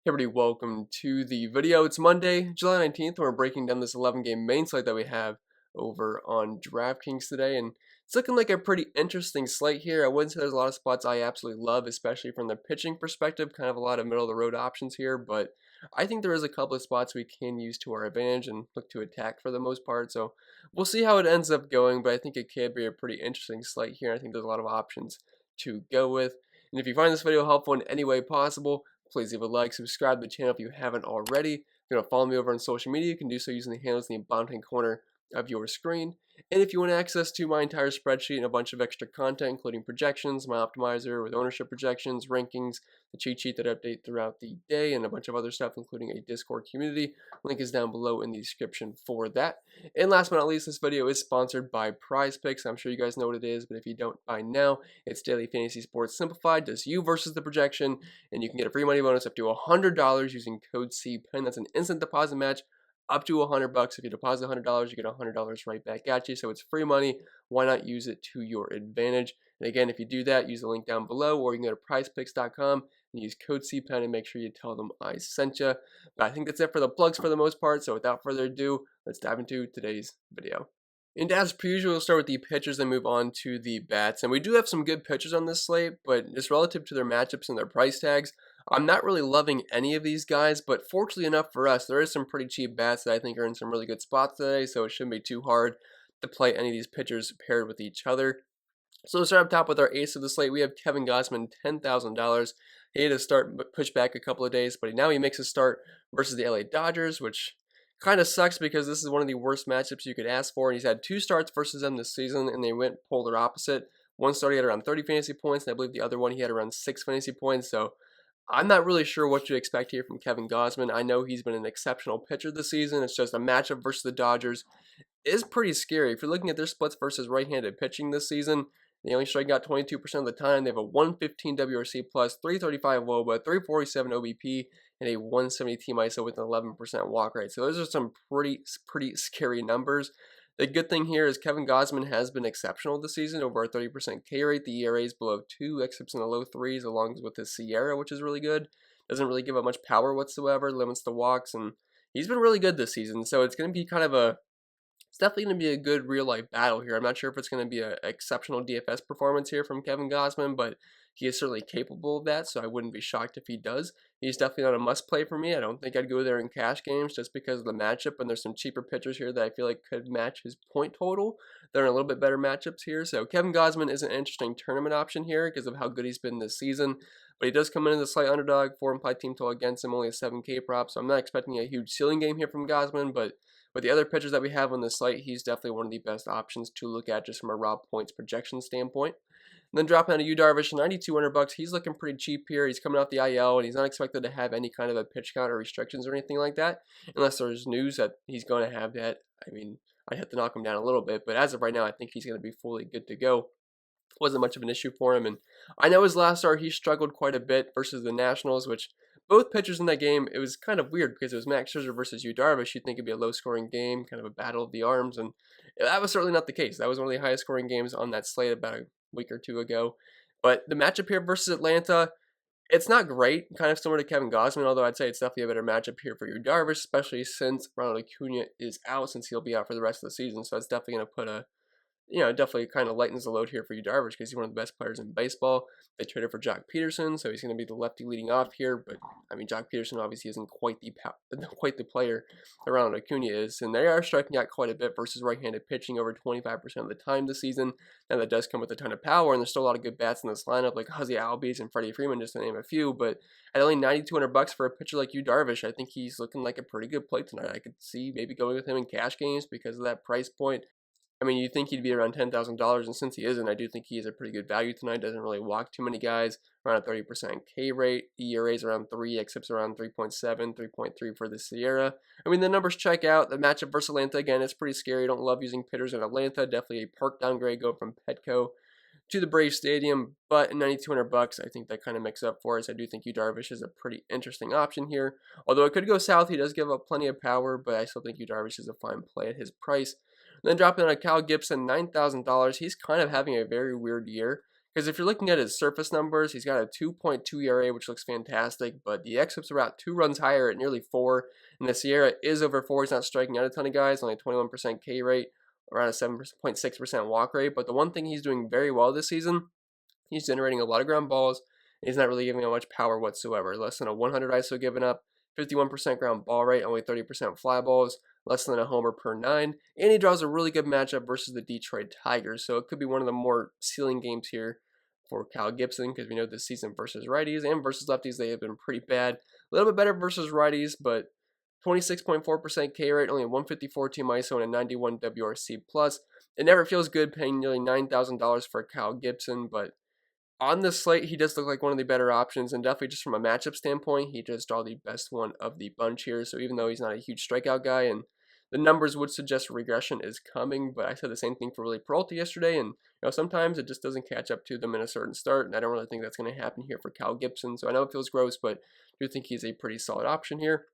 Hey everybody, welcome to the video. It's Monday, July 19th, and we're breaking down this 11-game main slate that we have over on DraftKings today, and it's looking like a pretty interesting slate here. I wouldn't say there's a lot of spots I absolutely love, especially from the pitching perspective, kind of a lot of middle-of-the-road options here, but I think there is a couple of spots we can use to our advantage and look to attack for the most part, so we'll see how it ends up going, but I think it can be a pretty interesting slate here. I think there's a lot of options to go with, and if you find this video helpful in any way possible, please leave a like, subscribe to the channel if you haven't already. If you want to follow me over on social media, you can do so using the handles in the bottom right corner of your screen. And if you want access to my entire spreadsheet and a bunch of extra content, including projections, my optimizer with ownership projections, rankings, the cheat sheet that I update throughout the day, and a bunch of other stuff, including a Discord community, link is down below in the description for that. And last but not least, this video is sponsored by Prize Picks. I'm sure you guys know what it is, but if you don't by now, it's daily fantasy sports simplified, just you versus the projection, and you can get a free money bonus up to $100 using code CPEN. That's an instant deposit match up to $100. If you deposit $100, you get $100 right back at you. So it's free money. Why not use it to your advantage? And again, if you do that, use the link down below, or you can go to prizepicks.com and use code CPEN and make sure you tell them I sent you. But I think that's it for the plugs for the most part. So without further ado, let's dive into today's video. And as per usual, we'll start with the pitchers and move on to the bats. And we do have some good pitchers on this slate, but just relative to their matchups and their price tags, I'm not really loving any of these guys, but fortunately enough for us, there is some pretty cheap bats that I think are in some really good spots today, so it shouldn't be too hard to play any of these pitchers paired with each other. So let's start up top with our ace of the slate. We have Kevin Gausman, $10,000. He had to start push back a couple of days, but now he makes a start versus the LA Dodgers, which kind of sucks because this is one of the worst matchups you could ask for, and he's had 2 starts versus them this season, and they went polar opposite. One start he had around 30 fantasy points, and I believe the other one he had around 6 fantasy points, so I'm not really sure what to expect here from Kevin Gausman. I know he's been an exceptional pitcher this season. It's just a matchup versus the Dodgers is pretty scary. If you're looking at their splits versus right-handed pitching this season, they only strike out 22% of the time. They have a 115 WRC plus, 335 WOBA, 347 OBP, and a 170 team ISO with an 11% walk rate. So those are some pretty scary numbers. The good thing here is Kevin Gausman has been exceptional this season, over a 30% K rate. The ERA is below 2, XFIP's in the low 3s, along with his Sierra, which is really good. Doesn't really give up much power whatsoever, limits the walks, and he's been really good this season. So it's going to be kind of it's definitely going to be a good real-life battle here. I'm not sure if it's going to be an exceptional DFS performance here from Kevin Gausman, but he is certainly capable of that, so I wouldn't be shocked if he does. He's definitely not a must-play for me. I don't think I'd go there in cash games just because of the matchup, and there's some cheaper pitchers here that I feel like could match his point total. They're in a little bit better matchups here, so Kevin Gausman is an interesting tournament option here because of how good he's been this season, but he does come in as a slight underdog, 4 implied team total against him, only a 7K prop, so I'm not expecting a huge ceiling game here from Gausman, but with the other pitchers that we have on this slate, he's definitely one of the best options to look at just from a raw points projection standpoint. And then dropping down to Darvish, $9,200. He's looking pretty cheap here. He's coming off the IL, and he's not expected to have any kind of a pitch count or restrictions or anything like that, unless there's news that he's going to have that. I mean, I'd have to knock him down a little bit, but as of right now, I think he's going to be fully good to go. Wasn't much of an issue for him, and I know his last start he struggled quite a bit versus the Nationals, which both pitchers in that game, it was kind of weird because it was Max Scherzer versus Darvish. You'd think it'd be a low-scoring game, kind of a battle of the arms, and that was certainly not the case. That was one of the highest-scoring games on that slate about a week or two ago. But the matchup here versus Atlanta, it's not great, kind of similar to Kevin Gausman, although I'd say it's definitely a better matchup here for Darvish, especially since Ronald Acuna is out, since he'll be out for the rest of the season. So that's definitely going to put a definitely kind of lightens the load here for Darvish because he's one of the best players in baseball. They traded for Jock Peterson, so he's going to be the lefty leading off here. But I mean, Jock Peterson obviously isn't quite the player that Ronald Acuna is, and they are striking out quite a bit versus right-handed pitching over 25% of the time this season. Now that does come with a ton of power, and there's still a lot of good bats in this lineup, like Ozzie Albies and Freddie Freeman, just to name a few. But at only $9,200 for a pitcher like Darvish, I think he's looking like a pretty good play tonight. I could see maybe going with him in cash games because of that price point. I mean, you'd think he'd be around $10,000, and since he isn't, I do think he is a pretty good value tonight. Doesn't really walk too many guys. Around a 30% K rate. ERA's around 3, XFIP's around 3.7, 3.3 for the Sierra. I mean, the numbers check out. The matchup versus Atlanta, again, it's pretty scary. I don't love using pitchers in Atlanta. Definitely a park downgrade going from Petco to the Braves Stadium, but at $9,200, I think that kind of makes up for us. I do think Darvish is a pretty interesting option here. Although it could go south, he does give up plenty of power, but I still think Darvish is a fine play at his price. And then dropping on Cal Gibson, $9,000. He's kind of having a very weird year Because if you're looking at his surface numbers, he's got a 2.2 ERA, which looks fantastic, but the xFIP's are about 2 runs higher at nearly 4, and the SIERA is over 4. He's not striking out a ton of guys, only a 21% K rate, around a 7.6% walk rate. But the one thing he's doing very well this season, he's generating a lot of ground balls. He's not really giving out much power whatsoever. Less than a 100 ISO given up, 51% ground ball rate, only 30% fly balls, less than a homer per 9. And he draws a really good matchup versus the Detroit Tigers. So it could be one of the more ceiling games here for Cal Gibson, because we know this season versus righties and versus lefties, they have been pretty bad. A little bit better versus righties, but 26.4% K rate, only a 154 team ISO, and a 91 WRC+. It never feels good paying nearly $9,000 for Cal Gibson, but on this slate, he does look like one of the better options, and definitely just from a matchup standpoint, he does draw the best one of the bunch here. So even though he's not a huge strikeout guy, and the numbers would suggest regression is coming, but I said the same thing for Willie Peralta yesterday, and sometimes it just doesn't catch up to them in a certain start, and I don't really think that's going to happen here for Cal Gibson. So I know it feels gross, but I do think he's a pretty solid option here.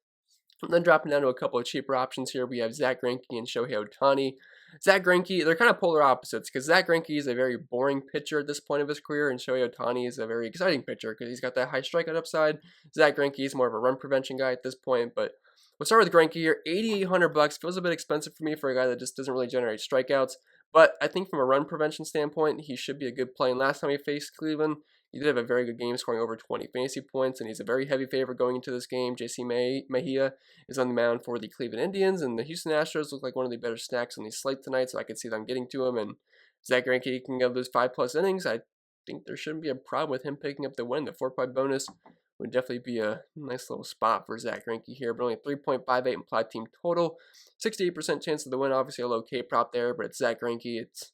And then dropping down to a couple of cheaper options here, we have Zach Greinke and Shohei Ohtani. Zach Greinke, they're kind of polar opposites, because Zach Greinke is a very boring pitcher at this point of his career, and Shohei Ohtani is a very exciting pitcher because he's got that high strikeout upside. Zach Greinke is more of a run prevention guy at this point, but we'll start with Greinke here. $8,800 feels a bit expensive for me for a guy that just doesn't really generate strikeouts, but I think from a run prevention standpoint, he should be a good play. And last time he faced Cleveland, he did have a very good game, scoring over 20 fantasy points, and he's a very heavy favorite going into this game. JC Mejia is on the mound for the Cleveland Indians, and the Houston Astros look like one of the better stacks on the slate tonight, so I could see them getting to him. And Zach Greinke can go those 5+ innings. I think there shouldn't be a problem with him picking up the win. The 4-point bonus would definitely be a nice little spot for Zach Greinke here, but only 3.58 implied team total. 68% chance of the win, obviously a low K prop there, but it's Zach Greinke. It's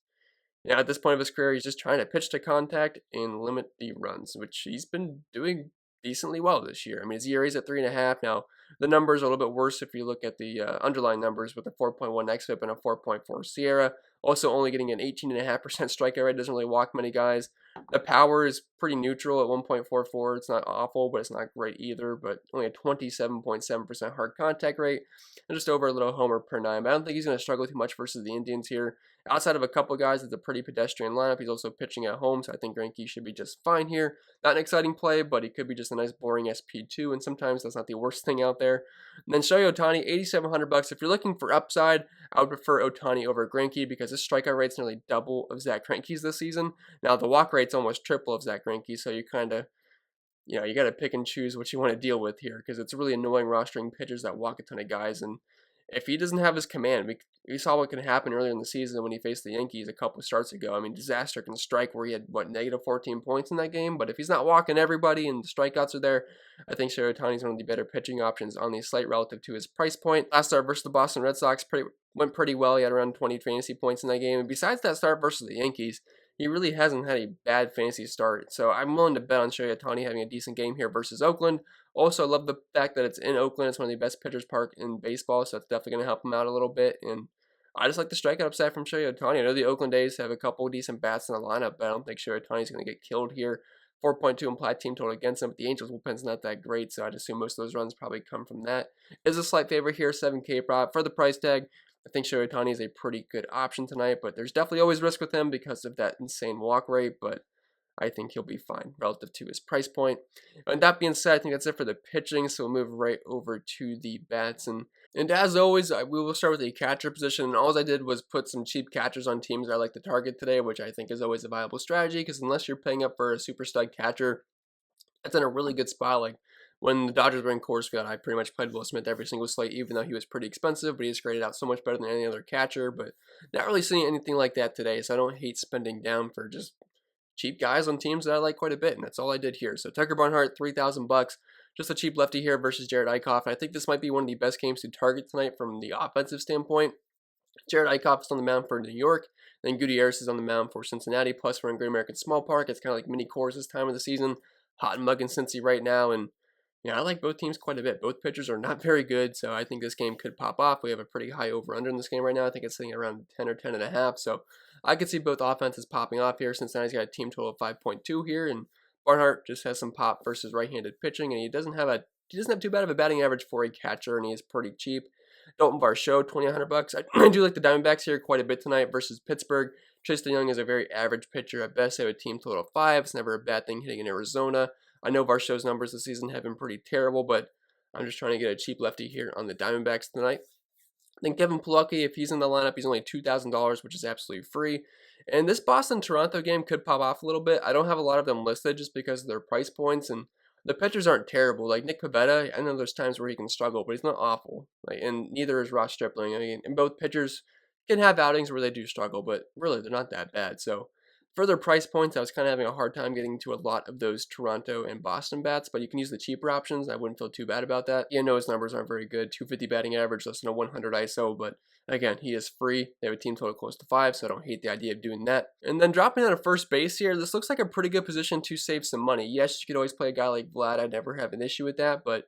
at this point of his career, he's just trying to pitch to contact and limit the runs, which he's been doing decently well this year. I mean, his ERA is at 3.5. Now, the numbers are a little bit worse if you look at the underlying numbers with a 4.1 xFIP and a 4.4 SIERA. Also, only getting an 18.5% strikeout rate. Doesn't really walk many guys. The power is pretty neutral at 1.44. It's not awful, but it's not great either. But only a 27.7% hard contact rate and just over a little homer per 9. But I don't think he's going to struggle too much versus the Indians here. Outside of a couple guys, it's a pretty pedestrian lineup. He's also pitching at home, so I think Greinke should be just fine here. Not an exciting play, but he could be just a nice boring SP2, and sometimes that's not the worst thing out there. And then Shohei Ohtani, $8,700. If you're looking for upside, I would prefer Ohtani over Greinke because his strikeout rate's nearly double of Zach Greinke's this season. Now, the walk rate's almost triple of Zach Greinke, so you kind of, you got to pick and choose what you want to deal with here because it's really annoying rostering pitchers that walk a ton of guys. And if he doesn't have his command, we saw what can happen earlier in the season when he faced the Yankees a couple of starts ago. I mean, disaster can strike where he had, negative 14 points in that game. But if he's not walking everybody and the strikeouts are there, I think Shohei Ohtani is one of the better pitching options on the slate relative to his price point. Last start versus the Boston Red Sox went pretty well. He had around 20 fantasy points in that game. And besides that start versus the Yankees, he really hasn't had a bad fantasy start. So I'm willing to bet on Shohei Ohtani having a decent game here versus Oakland. Also, I love the fact that it's in Oakland. It's one of the best pitchers park in baseball, so that's definitely going to help him out a little bit. And I just like the strikeout upside from Shohei Ohtani. I know the Oakland A's have a couple decent bats in the lineup, but I don't think Shohei Ohtani is going to get killed here. 4.2 implied team total against him, but the Angels bullpen's not that great, so I'd assume most of those runs probably come from that. Is a slight favorite here, 7K prop. For the price tag, I think Shohei Ohtani is a pretty good option tonight, but there's definitely always risk with him because of that insane walk rate, but I think he'll be fine relative to his price point. And that being said, I think that's it for the pitching, so we'll move right over to the bats. And as always, we will start with the catcher position. And all I did was put some cheap catchers on teams I like to target today, which I think is always a viable strategy, because unless you're paying up for a super stud catcher, that's in a really good spot. Like when the Dodgers were in Coors Field, I pretty much played Will Smith every single slate, even though he was pretty expensive, but he just graded out so much better than any other catcher. But not really seeing anything like that today, so I don't hate spending down for just cheap guys on teams that I like quite a bit, and that's all I did here. So Tucker Barnhart, $3,000, just a cheap lefty here versus Jared Eichhoff. And I think this might be one of the best games to target tonight from the offensive standpoint. Jared Eichhoff is on the mound for New York, then Gutierrez is on the mound for Cincinnati. Plus, we're in Great American Small Park. It's kind of like mini Coors this time of the season. Hot and mug in Cincy right now, and I like both teams quite a bit. Both pitchers are not very good, so I think this game could pop off. We have a pretty high over-under in this game right now. I think it's sitting at around 10 or 10.5, so I could see both offenses popping off here. Cincinnati's got a team total of 5.2 here, and Barnhart just has some pop versus right-handed pitching, and he doesn't have too bad of a batting average for a catcher, and he is pretty cheap. Dalton Varsho, $2,100. I do like the Diamondbacks here quite a bit tonight versus Pittsburgh. Chase DeYoung is a very average pitcher at best. They have a team total of 5. It's never a bad thing hitting in Arizona. I know Varsho's numbers this season have been pretty terrible, but I'm just trying to get a cheap lefty here on the Diamondbacks tonight. Then Kevin Plawecki, if he's in the lineup, he's only $2,000, which is absolutely free. And this Boston-Toronto game could pop off a little bit. I don't have a lot of them listed just because of their price points, and the pitchers aren't terrible. Like Nick Pivetta, I know there's times where he can struggle, but he's not awful. And neither is Ross Stripling. I mean, and both pitchers can have outings where they do struggle, but really they're not that bad. So for their price points, I was kind of having a hard time getting to a lot of those Toronto and Boston bats, but you can use the cheaper options. I wouldn't feel too bad about that. Yeah, I know his numbers aren't very good. 250 batting average, less than a 100 ISO, but again, he is free. They have a team total close to 5, so I don't hate the idea of doing that. And then dropping out of first base here, this looks like a pretty good position to save some money. Yes, you could always play a guy like Vlad. I'd never have an issue with that, but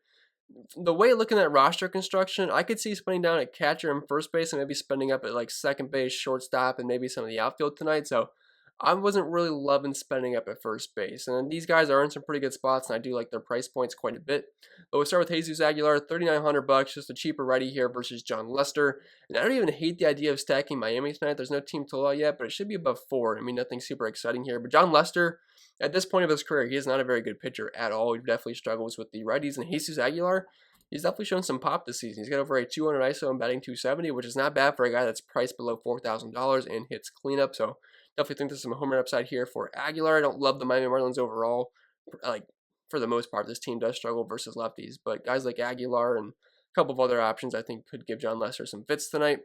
the way looking at roster construction, I could see spending down at catcher and first base and maybe spending up at like second base, shortstop, and maybe some of the outfield tonight. So I wasn't really loving spending up at first base. And these guys are in some pretty good spots, and I do like their price points quite a bit. But we'll start with Jesus Aguilar, $3,900, just a cheaper righty here versus John Lester. And I don't even hate the idea of stacking Miami tonight. There's no team total yet, but it should be above 4. I mean, nothing super exciting here. But John Lester, at this point of his career, he is not a very good pitcher at all. He definitely struggles with the righties. And Jesus Aguilar, he's definitely shown some pop this season. He's got over a 200 ISO and batting 270, which is not bad for a guy that's priced below $4,000 and hits cleanup. So definitely think there's some home run upside here for Aguilar. I don't love the Miami Marlins overall. Like, for the most part, this team does struggle versus lefties. But guys like Aguilar and a couple of other options I think could give John Lester some fits tonight.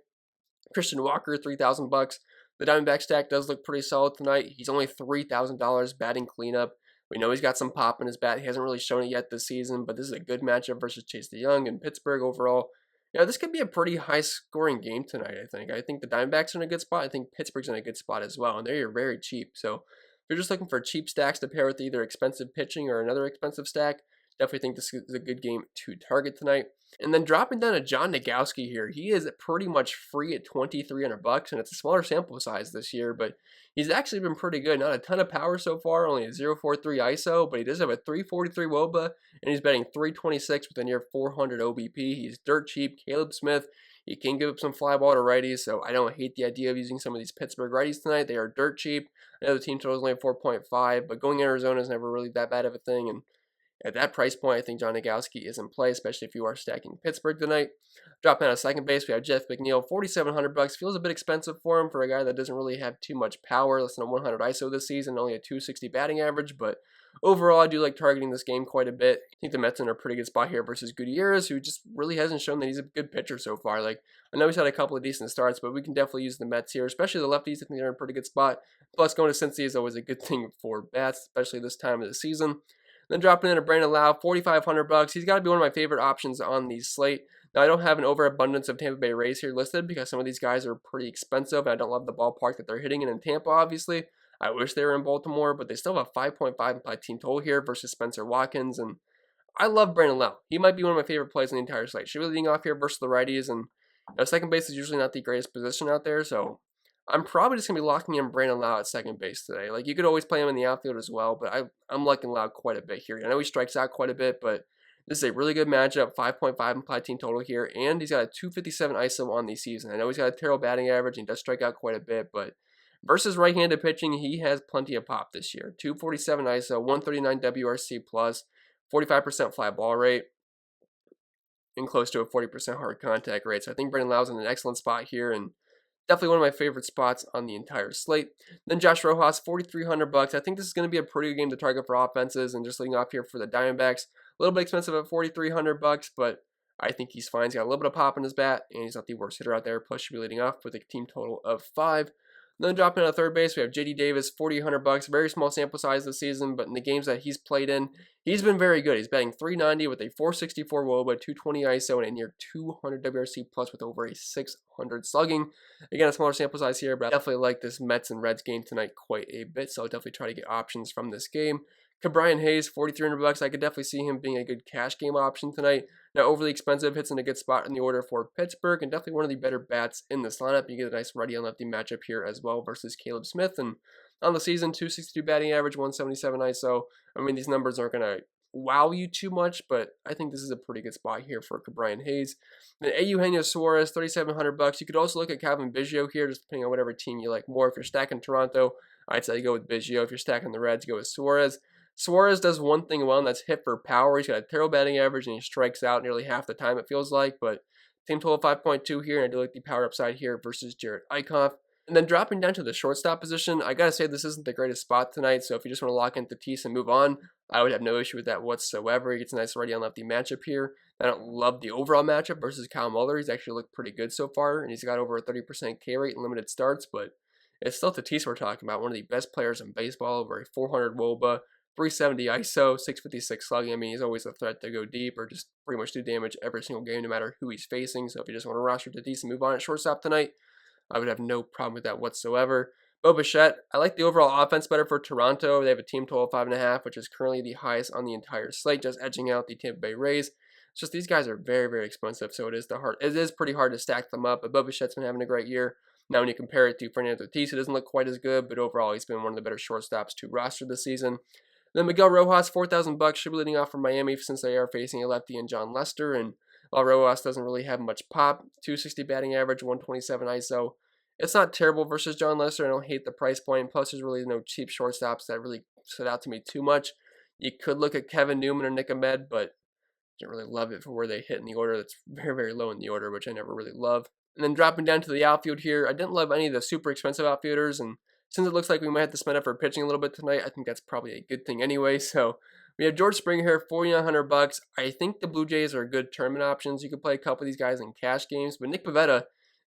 Christian Walker, $3,000. The Diamondback stack does look pretty solid tonight. He's only $3,000 batting cleanup. We know he's got some pop in his bat. He hasn't really shown it yet this season, but this is a good matchup versus Chase DeYoung and Pittsburgh overall. You know, this could be a pretty high-scoring game tonight, I think. I think the Diamondbacks are in a good spot. I think Pittsburgh's in a good spot as well, and they're very cheap. So if you're just looking for cheap stacks to pair with either expensive pitching or another expensive stack, definitely think this is a good game to target tonight. And then dropping down to John Nagowski here. He is pretty much free at $2,300, and it's a smaller sample size this year, but he's actually been pretty good. Not a ton of power so far, only a 0.43 ISO, but he does have a 343 WOBA, and he's batting 326 with a near 400 OBP. He's dirt cheap. Caleb Smith, he can give up some fly ball to righties, so I don't hate the idea of using some of these Pittsburgh righties tonight. They are dirt cheap. I know the team total is only 4.5, but going Arizona is never really that bad of a thing, and at that price point, I think John Nagowski is in play, especially if you are stacking Pittsburgh tonight. Dropping out of second base, we have Jeff Mcneill, $4,700. Feels a bit expensive for him for a guy that doesn't really have too much power, less than a 100 ISO this season, only a 260 batting average. But overall, I do like targeting this game quite a bit. I think the Mets are in a pretty good spot here versus Gutierrez, who just really hasn't shown that he's a good pitcher so far. Like, I know he's had a couple of decent starts, but we can definitely use the Mets here, especially the lefties. I think they're in a pretty good spot. Plus, going to Cincy is always a good thing for bats, especially this time of the season. Then dropping in a Brandon Lau, $4,500. He's got to be one of my favorite options on the slate. Now, I don't have an overabundance of Tampa Bay Rays here listed because some of these guys are pretty expensive, and I don't love the ballpark that they're hitting in Tampa, obviously. I wish they were in Baltimore, but they still have a 5.5 implied team total here versus Spencer Watkins, and I love Brandon Lau. He might be one of my favorite plays in the entire slate. Should be leading off here versus the righties, and second base is usually not the greatest position out there, so I'm probably just going to be locking in Brandon Lau at second base today. Like, you could always play him in the outfield as well, but I'm liking Lau quite a bit here. I know he strikes out quite a bit, but this is a really good matchup, 5.5 implied team total here, and he's got a 257 ISO on the season. I know he's got a terrible batting average, and he does strike out quite a bit, but versus right-handed pitching, he has plenty of pop this year. 247 ISO, 139 WRC+, 45% fly ball rate, and close to a 40% hard contact rate. So I think Brandon Lau's in an excellent spot here, and definitely one of my favorite spots on the entire slate. Then Josh Rojas, $4,300. I think this is going to be a pretty good game to target for offenses, and just leading off here for the Diamondbacks. A little bit expensive at $4,300, but I think he's fine. He's got a little bit of pop in his bat, and he's not the worst hitter out there. Plus, should be leading off with a team total of 5. Then dropping out of third base, we have J.D. Davis, $4,800. Very small sample size this season, but in the games that he's played in, he's been very good. He's batting 390 with a 464 WOBA, 220 ISO, and a near 200 WRC plus with over a 600 slugging. Again, a smaller sample size here, but I definitely like this Mets and Reds game tonight quite a bit, so I'll definitely try to get options from this game. Brian Hayes, $4,300. I could definitely see him being a good cash game option tonight. Not overly expensive, hits in a good spot in the order for Pittsburgh, and definitely one of the better bats in this lineup. You get a nice righty on lefty matchup here as well versus Caleb Smith. And on the season, 262 batting average, 177 ISO. I mean, these numbers aren't going to wow you too much, but I think this is a pretty good spot here for Brian Hayes. Then Eugenio Suarez, $3,700. You could also look at Calvin Biggio here, just depending on whatever team you like more. If you're stacking Toronto, I'd say go with Biggio. If you're stacking the Reds, go with Suarez. Suarez does one thing well, and that's hit for power. He's got a terrible batting average, and he strikes out nearly half the time, it feels like, but team total 5.2 here, and I do like the power upside here versus Jared Eichhoff. And then dropping down to the shortstop position, I gotta say this isn't the greatest spot tonight, so if you just want to lock in Tatis and move on, I would have no issue with that whatsoever. He gets a nice righty on lefty matchup here. I don't love the overall matchup versus Kyle Muller. He's actually looked pretty good so far, and he's got over a 30% K rate in limited starts, but it's still Tatis we're talking about, one of the best players in baseball, over a 400 WOBA, 370 ISO, 656 slugging. I mean, he's always a threat to go deep or just pretty much do damage every single game, no matter who he's facing. So if you just want to roster Tatis and move on at shortstop tonight, I would have no problem with that whatsoever. Bo Bichette, I like the overall offense better for Toronto. They have a team total of 5.5, which is currently the highest on the entire slate, just edging out the Tampa Bay Rays. It's just these guys are very, very expensive, so it is pretty hard to stack them up. But Bo Bichette's been having a great year. Now, when you compare it to Fernando Tatis, it doesn't look quite as good, but overall, he's been one of the better shortstops to roster this season. Then Miguel Rojas, $4,000, should be leading off from Miami since they are facing a lefty and John Lester. And while Rojas doesn't really have much pop, 260 batting average, 127 ISO. It's not terrible versus John Lester. I don't hate the price point. Plus, there's really no cheap shortstops that really stood out to me too much. You could look at Kevin Newman or Nick Ahmed, but I don't really love it for where they hit in the order. That's very, very low in the order, which I never really love. And then dropping down to the outfield here, I didn't love any of the super expensive outfielders, and since it looks like we might have to spend up for pitching a little bit tonight, I think that's probably a good thing anyway. So we have George Springer here, $4,900. I think the Blue Jays are good tournament options. You could play a couple of these guys in cash games, but Nick Pivetta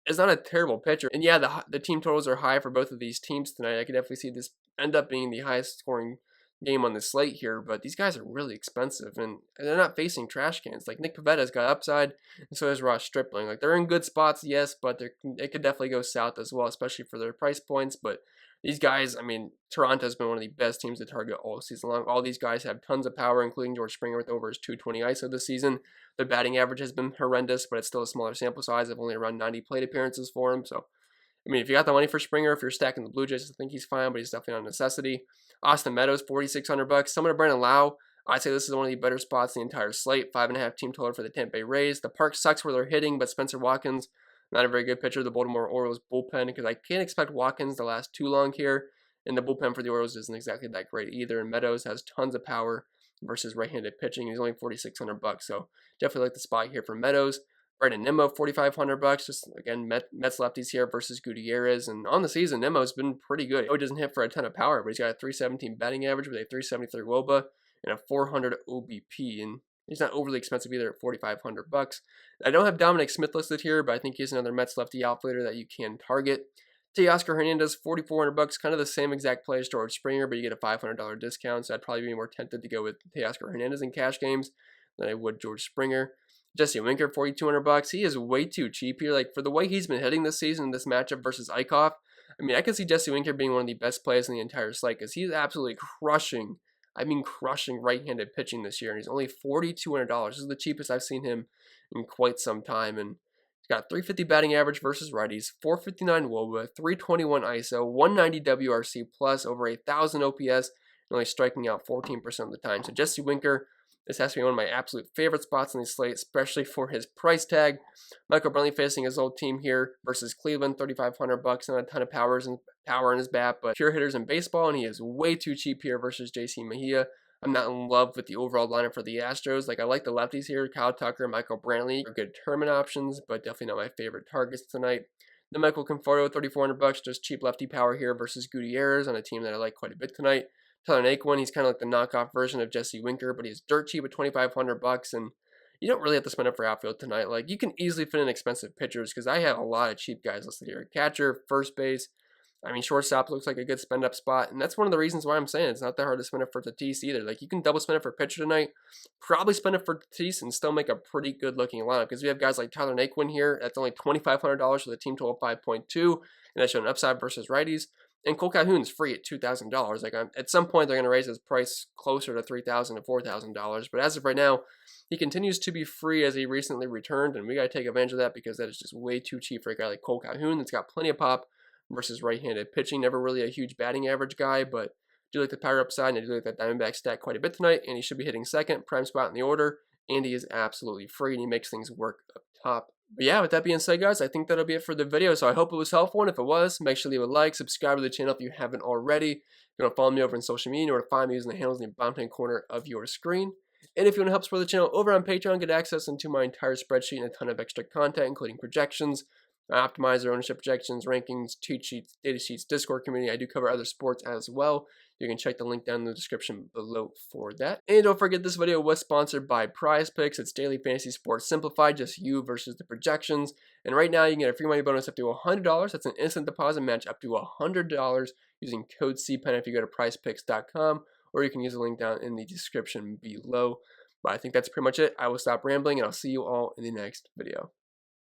is not a terrible pitcher. And yeah, the team totals are high for both of these teams tonight. I could definitely see this end up being the highest scoring game on the slate here, but these guys are really expensive, and they're not facing trash cans. Like, Nick Pivetta's got upside, and so does Ross Stripling. Like, they're in good spots, yes, but it could definitely go south as well, especially for their price points. But these guys, I mean, Toronto's been one of the best teams to target all season long. All these guys have tons of power, including George Springer with over his 220 ISO this season. Their batting average has been horrendous, but it's still a smaller sample size of only around 90 plate appearances for him. So, I mean, if you got the money for Springer, if you're stacking the Blue Jays, I think he's fine, but he's definitely not a necessity. Austin Meadows, $4,600. Similar to Brandon Lau, I'd say this is one of the better spots in the entire slate. 5.5 team total for the Tampa Bay Rays. The park sucks where they're hitting, but Spencer Watkins, not a very good pitcher. The Baltimore Orioles bullpen, because I can't expect Watkins to last too long here. And the bullpen for the Orioles isn't exactly that great either. And Meadows has tons of power versus right-handed pitching. He's only $4,600, so definitely like the spot here for Meadows. Brandon Nimmo, $4,500. Just again, Mets lefties here versus Gutierrez. And on the season, Nimmo's been pretty good. He doesn't hit for a ton of power, but he's got a 317 batting average with a 373 WOBA and a 400 OBP. And he's not overly expensive either at $4,500. I don't have Dominic Smith listed here, but I think he's another Mets lefty outfielder that you can target. Teoscar Hernandez, $4,400, kind of the same exact play as George Springer, but you get a $500 discount, so I'd probably be more tempted to go with Teoscar Hernandez in cash games than I would George Springer. Jesse Winker, $4,200. He is way too cheap here. Like, for the way he's been hitting this season in this matchup versus Eichhoff, I mean, I could see Jesse Winker being one of the best plays in the entire slate because he's absolutely crushing, crushing right-handed pitching this year, and he's only $4,200. This is the cheapest I've seen him in quite some time, and he's got 350 batting average versus righties, 459 WOBA, 321 ISO, 190 WRC plus, over 1,000 OPS, and only striking out 14% of the time. So Jesse Winker, this has to be one of my absolute favorite spots on the slate, especially for his price tag. Michael Brantley facing his old team here versus Cleveland, $3,500, not a ton of power in his bat, but pure hitters in baseball, and he is way too cheap here versus JC Mejia. I'm not in love with the overall lineup for the Astros. Like, I like the lefties here. Kyle Tucker and Michael Brantley are good tournament options, but definitely not my favorite targets tonight. Then Michael Conforto, $3,400, just cheap lefty power here versus Gutierrez on a team that I like quite a bit tonight. Tyler Naquin, he's kind of like the knockoff version of Jesse Winker, but he's dirt cheap at $2,500, and you don't really have to spend up for outfield tonight. Like, you can easily fit in expensive pitchers because I have a lot of cheap guys listed here. Catcher, first base. I mean, shortstop looks like a good spend-up spot, and that's one of the reasons why I'm saying it's not that hard to spend it for Tatis either. Like, you can double spend it for pitcher tonight, probably spend it for Tatis, and still make a pretty good-looking lineup, because we have guys like Tyler Naquin here. That's only $2,500 with a team total of 5.2, and that's showing upside versus righties. And Cole Calhoun's free at $2,000. Like, at some point, they're going to raise his price closer to $3,000 to $4,000, but as of right now, he continues to be free as he recently returned, and we got to take advantage of that because that is just way too cheap for a guy like Cole Calhoun that's got plenty of pop versus right-handed pitching. Never really a huge batting average guy, but do like the power upside, and I do like that Diamondback stat quite a bit tonight, and he should be hitting second, prime spot in the order, and he is absolutely free, and he makes things work up top. But yeah, with that being said, guys, I think that'll be it for the video. So I hope it was helpful, and if it was, make sure to leave a like, subscribe to the channel if you haven't already. You want to follow me over on social media, or to find me using the handles in the bottom right corner of your screen. And if you want to help support the channel over on Patreon, get access into my entire spreadsheet and a ton of extra content, including projections, optimizer, ownership projections, rankings, cheat sheets, data sheets, Discord community. I do cover other sports as well. You can check the link down in the description below for that. And don't forget, this video was sponsored by Prize Picks. It's daily fantasy sports simplified, just you versus the projections. And right now you can get a free money bonus up to $100. That's an instant deposit match up to $100 using code CPENN if you go to prizepicks.com, or you can use the link down in the description below. But I think that's pretty much it. I will stop rambling, and I'll see you all in the next video.